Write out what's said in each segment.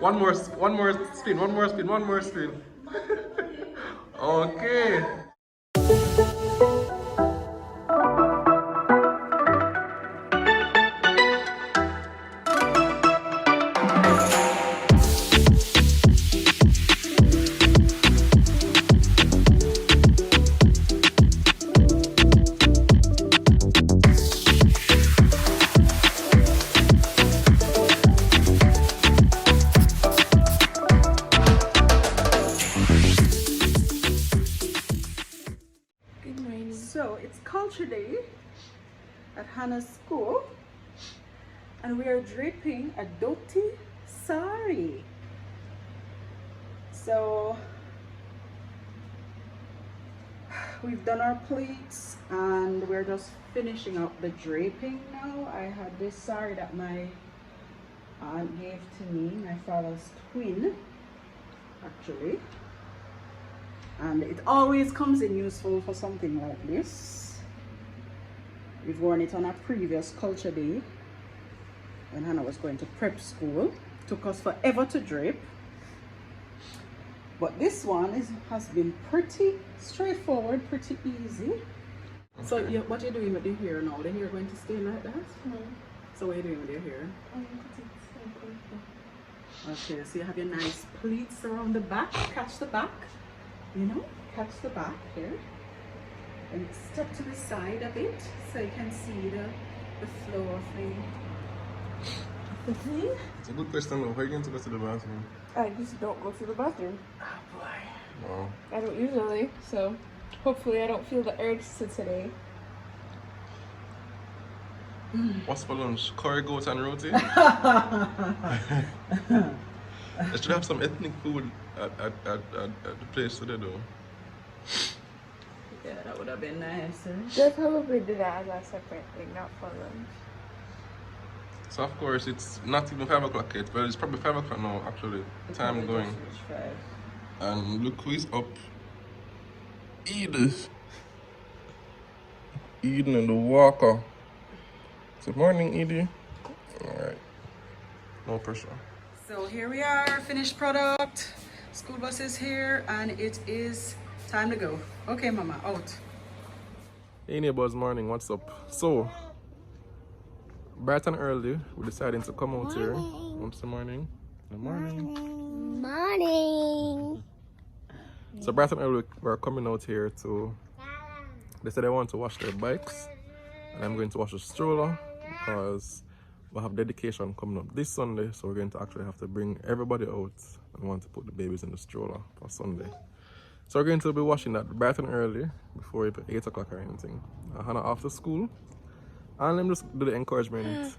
One more spin, one more spin, one more spin. Okay. So it's culture day at Hannah's school and we are draping a Dhoti Saree. So we've done our pleats and we're just finishing up the draping now. I had this saree that my aunt gave to me, my father's twin actually. And it always comes in useful for something like this. We've worn it on a previous culture day when Hannah was going to prep school. Took us forever to drape. But this one has been pretty straightforward, pretty easy. Okay. So what are you doing with your hair now? The hair going to stay like that? So what are you doing with your hair? Okay, so you have your nice pleats around the back. Catch the back. You know, catch the back here and step to the side a bit so you can see the flow of the thing. It's a good question though. How are you going to go to the bathroom? I just don't go to the bathroom. Oh boy. Wow. I don't usually, so hopefully I don't feel the urge to today. What's for lunch? Curry, goat and roti? They should have some ethnic food at the place today though. Yeah, that would have been nice. They probably did that as a separate thing, not for lunch. So of course it's not even 5 o'clock yet, but it's probably 5 o'clock now actually. Time going. And look who is up. Edith. Eden and the walker. Good morning, Edie. Alright. No pressure. So here we are, finished product. School bus is here and it is time to go. Okay, mama, out. Hey neighbors, morning, what's up? So, bright and early, we're deciding to come out here. What's the morning? Good morning. Morning. So bright and early, we're coming out here to, they said they want to wash their bikes. And I'm going to wash the stroller because we have dedication coming up this Sunday, so we're going to actually have to bring everybody out and want to put the babies in the stroller for Sunday. So we're going to be washing that bright and early before 8 o'clock or anything. Hannah after school. And let me just do the encouragement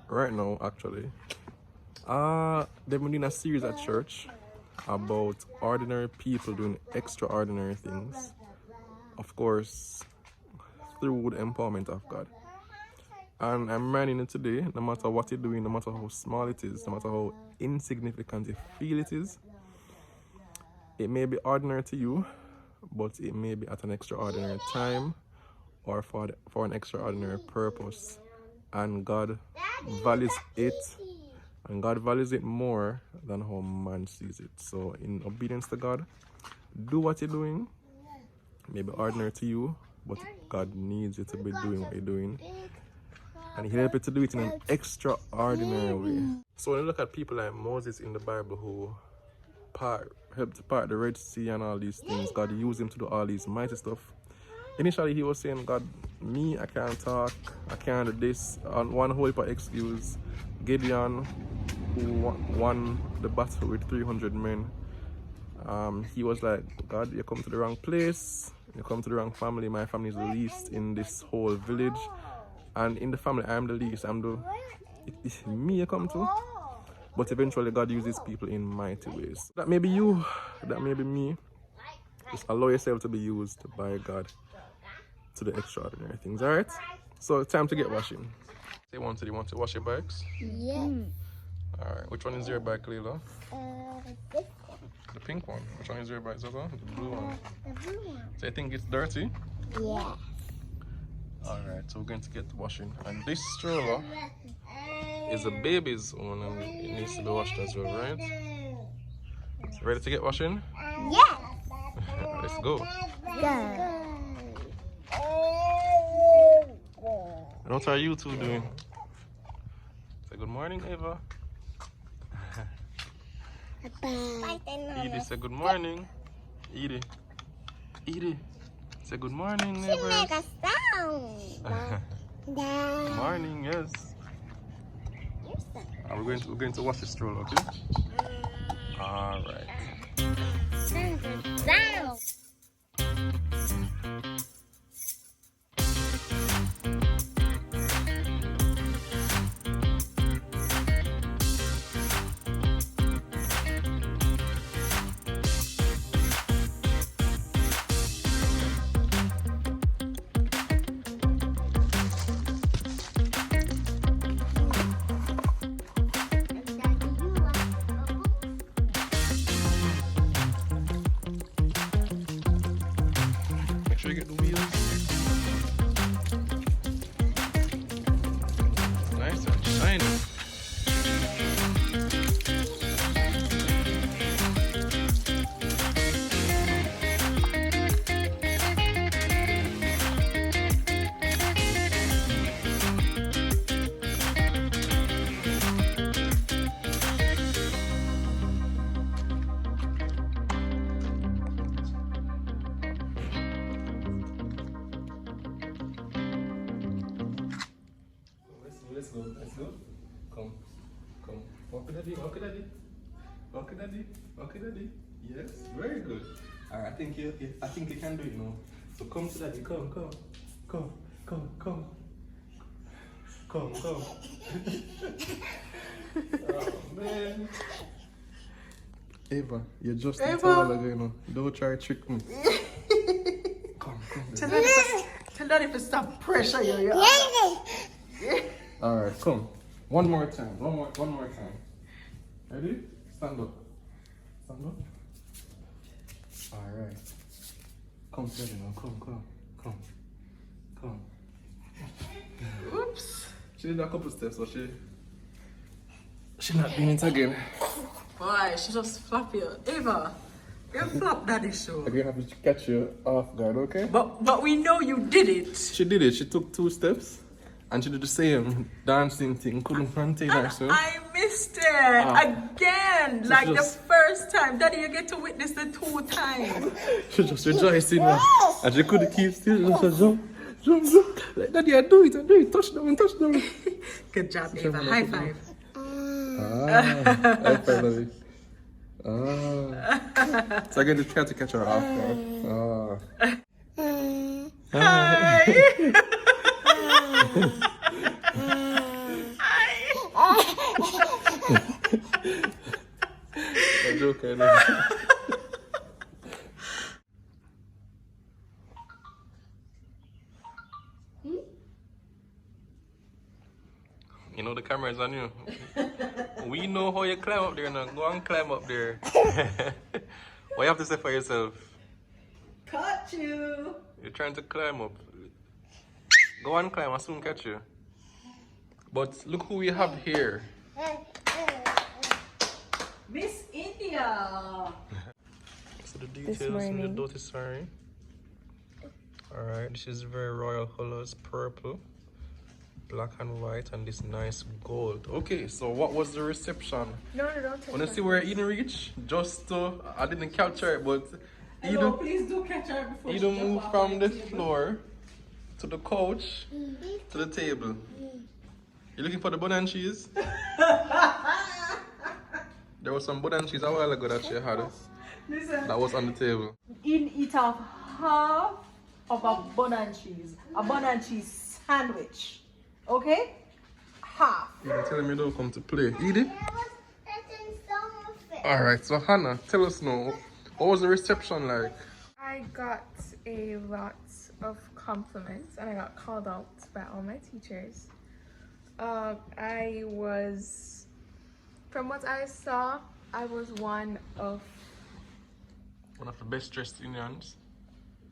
right now actually. They've been doing a series at church about ordinary people doing extraordinary things. Of course, through the empowerment of God. And I'm reminding you today, no matter what you're doing, no matter how small it is, no matter how insignificant you feel it is, it may be ordinary to you, but it may be at an extraordinary time or for an extraordinary purpose. And God values it, and God values it more than how man sees it. So in obedience to God, do what you're doing. It may be ordinary to you, but God needs you to be doing what you're doing. And He'll help you to do it in an extraordinary way. So when you look at people like Moses in the Bible who helped to part the Red Sea and all these things, God used him to do all these mighty stuff. Initially he was saying, God, me, I can't talk, I can't do this. On one whole heap of excuse, Gideon, who won the battle with 300 men, he was like, God, you come to the wrong place, you come to the wrong family. My family is the least in this whole village. And in the family, I'm the least. It's me you come to. But eventually God uses people in mighty ways. That may be you, that may be me. Just allow yourself to be used by God to the extraordinary things, alright? So it's time to get washing. You want to wash your bikes? Yeah. Alright, which one is your bike, Leila? This The pink one. Which one is your bike, Zahra? The blue one. the blue one. So I think it's dirty? Yeah. Alright, so we're going to get washing. And this stroller is a baby's own and it needs to be washed as well, right? So ready to get washing? Yes. Let's go. Go. And what are you two doing? Say good morning, Ava. Edie, say good morning. Edie. Edie. Say good morning, She neighbors. make a sound. Good morning, yes. We're going to wash the stroll, okay? All right. Down. Make sure you get the wheels. Nice and shiny. Let's go, let's go. Come. Walk with daddy, walk with daddy. Walk with daddy, walk with daddy. Yes, very good. Alright, I think you can do it now. So come to daddy, come. Come. Oh man. Ava, you're just a while ago, you know. Don't try to trick me. Come. Tell daddy to stop pressure you. Alright, come. One more time. Ready? Stand up. Alright. Come, Daddy, now. Come. Oops. She did a couple steps, so she's not doing it again. Boy, she just flop you. Ava, you flop daddy show. I'm gonna have to catch you off guard, okay? But we know you did it. She did it. She took 2 steps and she did the same dancing thing. Couldn't contain herself. I missed it again. Like just- the first time. Daddy, you get to witness the 2 times. She just rejoicing now. And she couldn't keep still. She just jump. Like, Daddy, I do it. Touch down. Good job, Ava. High five. High five, Daddy. So I get to try to catch her off guard. Hi. I'm joking. No. You know the camera's on you. We know how you climb up there now. Go and climb up there. What you have to say for yourself? Caught you. You're trying to climb up. Go and climb, I'll soon catch you. But look who we have here. Miss India. So the details in the Dhoti Saree. Alright, this is very royal colors, purple, black and white, and this nice gold. Okay, so what was the reception? No, don't take Wanna see where Eden reached? Just to, I didn't capture it, but Hello, please do catch her before Eden she moved jump from off the table. floor to the couch to the table. You looking for the bun and cheese? There was some bun and cheese a while ago that she had. Listen, That was on the table. eat off half of a bun and cheese. A bun and cheese sandwich. Okay? Half. You're telling me don't come to play. Edie? Alright, so Hannah, tell us now, what was the reception like? I got a lot of compliments and I got called out by all my teachers. I was, from what I saw, I was one of One of the best dressed Indians.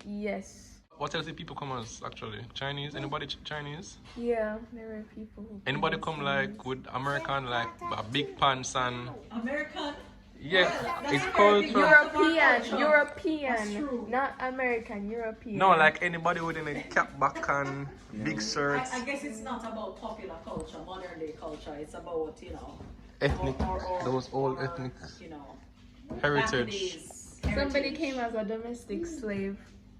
yes. What else did people come as actually? Chinese? Anybody Chinese? Yeah, there were people who Anybody come like with American like big pants and American? yeah, it's culture. European, not American, European. No, like anybody with a cap back and big shirts. I guess it's not about popular culture, modern day culture. It's about, you know, Ethnic, or those old ethnic you know, heritage. Somebody came as a domestic slave.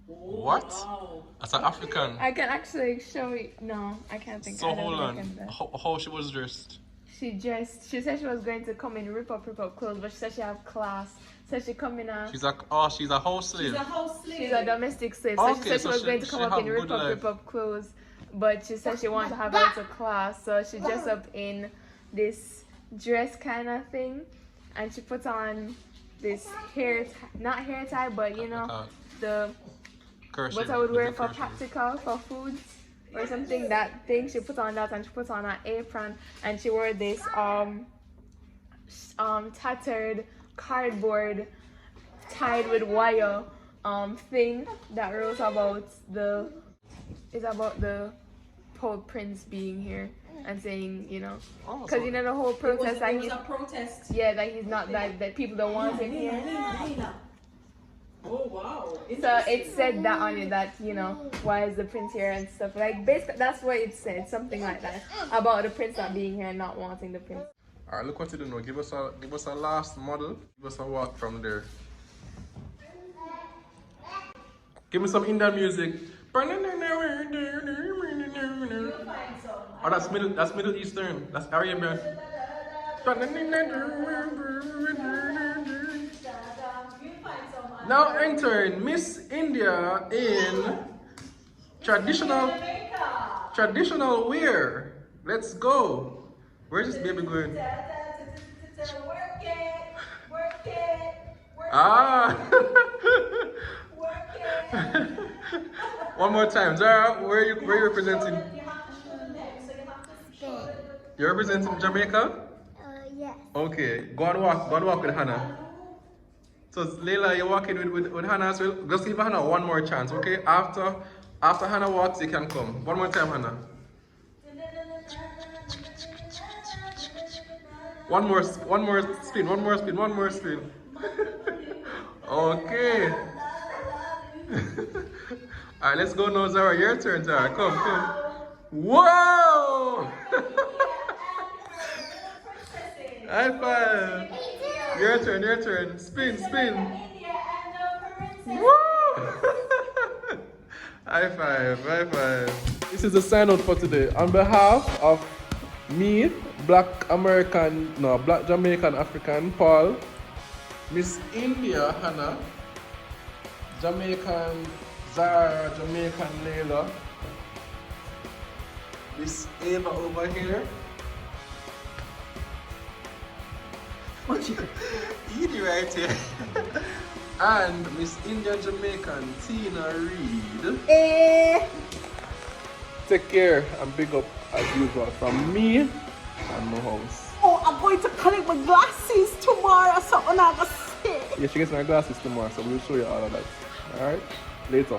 What? Wow. As an African. I can actually show you. No, I can't think. So I don't hold think I on. can. How she was dressed? She said she was going to come in rip up clothes, but she said she have class. So she come in a. She's a house slave. She's a house slave. She's a domestic slave. So Okay, she said she so was she- going to she come up have in good life. rip up clothes, but she said she wanted to have a little class. So she dressed up in this dress kind of thing, and she put on this not hair tie, but you know the Kerchief, what I would the wear big for kerchief. practical for foods or something. That thing she put on that, and she put on an apron, and she wore this tattered cardboard tied with wire thing that wrote about the Pope Prince being here and saying, you know, Oh, because so- you know the whole protest that It was he's a protest. that he's not that people don't want him here. Oh wow. So it said that on it that, you know, why is the prince here and stuff. Like basically that's what it said, something like that. About the prince not being here and not wanting the prince. Alright, look what you do now. Give us a last model. Give us a walk from there. Give me some Indian music. Oh, that's Middle Eastern. That's Arabian. Now entering Miss India in traditional wear. Let's go. Where's this baby going? Ah. One more time, Zahra. Where are you representing? You're representing Jamaica? Yes. Okay. Go and walk with Hannah. So Leila, you're walking with Hannah as well. Just give Hannah one more chance, okay? After Hannah walks, you can come. One more time, Hannah. One more spin. Okay. Alright, let's go now, Zahra. Your turn, Zahra. Come. Whoa! High five. Your turn. Spin. Woo! High five. This is the sign out for today. On behalf of me, Black Jamaican African Paul, Miss India Hannah, Jamaican Zahra, Jamaican Leila, Miss Ava over here, Edie right here, and Miss Indian Jamaican Tina Reed. Take care and big up as usual from me and my house. Oh, I'm going to collect my glasses tomorrow, so I'm not gonna say. Yeah, she gets my glasses tomorrow, so we'll show you all of that. Alright? Later.